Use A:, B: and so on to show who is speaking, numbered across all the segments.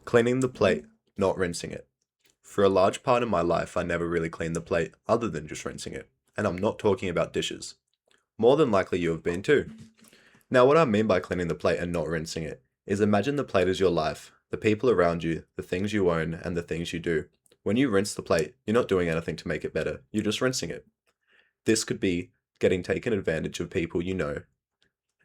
A: Cleaning the plate, not rinsing it. For a large part of my life, I never really cleaned the plate other than just rinsing it. And I'm not talking about dishes. More than likely you have been too. Now, what I mean by cleaning the plate and not rinsing it is imagine the plate as your life, the people around you, the things you own, and the things you do. When you rinse the plate, you're not doing anything to make it better, you're just rinsing it. This could be getting taken advantage of people you know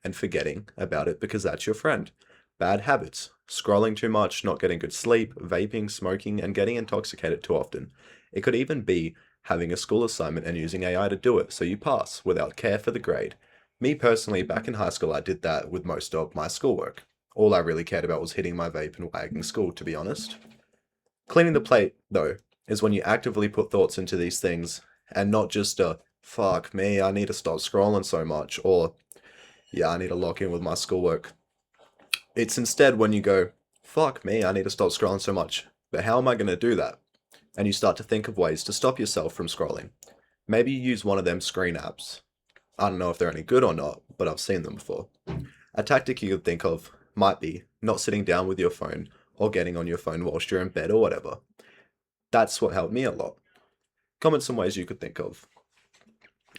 A: and forgetting about it because that's your friend. Bad habits, scrolling too much, not getting good sleep, vaping, smoking, and getting intoxicated too often. It could even be having a school assignment and using AI to do it so you pass without care for the grade. Me personally, back in high school, I did that with most of my schoolwork. All I really cared about was hitting my vape and wagging school, to be honest. Cleaning the plate, though, is when you actively put thoughts into these things and not just a fuck me, I need to stop scrolling so much, or yeah, I need to lock in with my schoolwork. It's instead when you go, fuck me, I need to stop scrolling so much, but how am I going to do that? And you start to think of ways to stop yourself from scrolling. Maybe you use one of them screen apps. I don't know if they're any good or not, but I've seen them before. A tactic you could think of might be not sitting down with your phone or getting on your phone whilst you're in bed or whatever. That's what helped me a lot. Comment some ways you could think of.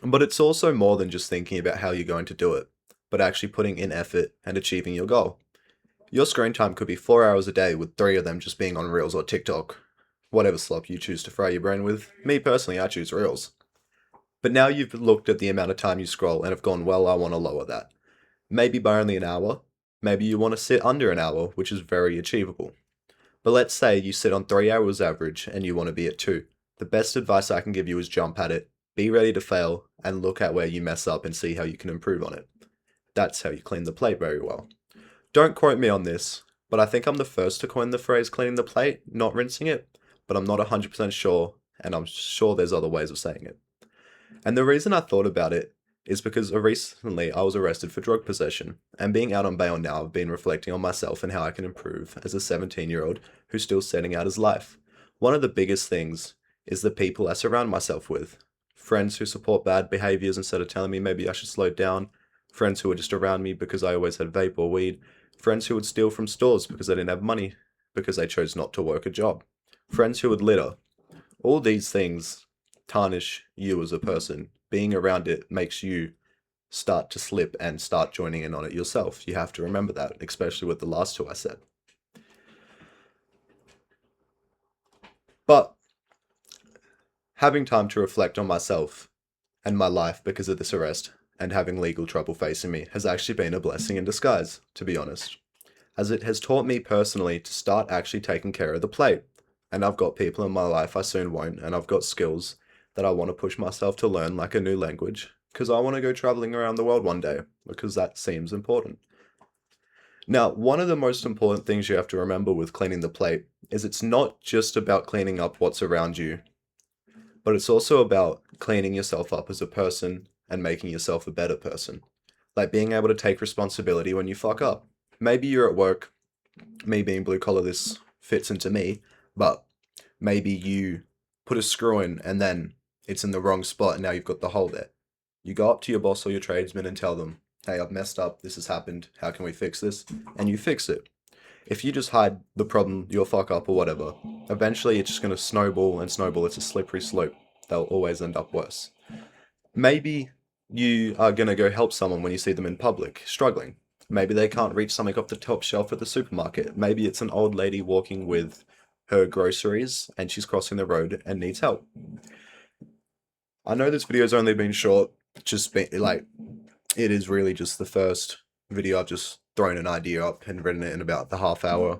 A: But it's also more than just thinking about how you're going to do it, but actually putting in effort and achieving your goal. Your screen time could be 4 hours a day, with 3 of them just being on Reels or TikTok. Whatever slop you choose to fry your brain with. Me personally, I choose Reels. But now you've looked at the amount of time you scroll and have gone, well, I want to lower that. Maybe by only an hour. Maybe you want to sit under an hour, which is very achievable. But let's say you sit on 3 hours average and you want to be at 2. The best advice I can give you is jump at it, be ready to fail, and look at where you mess up and see how you can improve on it. That's how you clean the plate very well. Don't quote me on this, but I think I'm the first to coin the phrase cleaning the plate, not rinsing it, but I'm not 100% sure, and I'm sure there's other ways of saying it. And the reason I thought about it is because recently I was arrested for drug possession, and being out on bail now, I've been reflecting on myself and how I can improve as a 17-year-old who's still setting out his life. One of the biggest things is the people I surround myself with. Friends who support bad behaviors instead of telling me maybe I should slow down. Friends who are just around me because I always had vape or weed. Friends who would steal from stores because they didn't have money, because they chose not to work a job. Friends who would litter. All these things tarnish you as a person. Being around it makes you start to slip and start joining in on it yourself. You have to remember that, especially with the last two I said. But having time to reflect on myself and my life because of this arrest and having legal trouble facing me has actually been a blessing in disguise, to be honest, as it has taught me personally to start actually taking care of the plate. And I've got people in my life I soon won't, and I've got skills that I want to push myself to learn, like a new language, because I want to go traveling around the world one day, because that seems important. Now, one of the most important things you have to remember with cleaning the plate is it's not just about cleaning up what's around you, but it's also about cleaning yourself up as a person and making yourself a better person. Like being able to take responsibility when you fuck up. Maybe you're at work, me being blue collar, this fits into me, but maybe you put a screw in and then it's in the wrong spot and now you've got the hole there. You go up to your boss or your tradesman and tell them, hey, I've messed up, this has happened, how can we fix this? And you fix it. If you just hide the problem, your fuck up or whatever, eventually it's just going to snowball and snowball. It's a slippery slope. They'll always end up worse. Maybe you are going to go help someone when you see them in public, struggling. Maybe they can't reach something off the top shelf at the supermarket. Maybe it's an old lady walking with her groceries and she's crossing the road and needs help. I know this video's only been short, just been, like, it is really just the first video. I've just thrown an idea up and written it in about the half hour.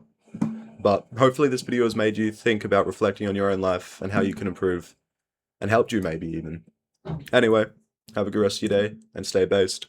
A: But hopefully this video has made you think about reflecting on your own life and how you can improve, and helped you maybe even. Anyway, have a good rest of your day and stay based.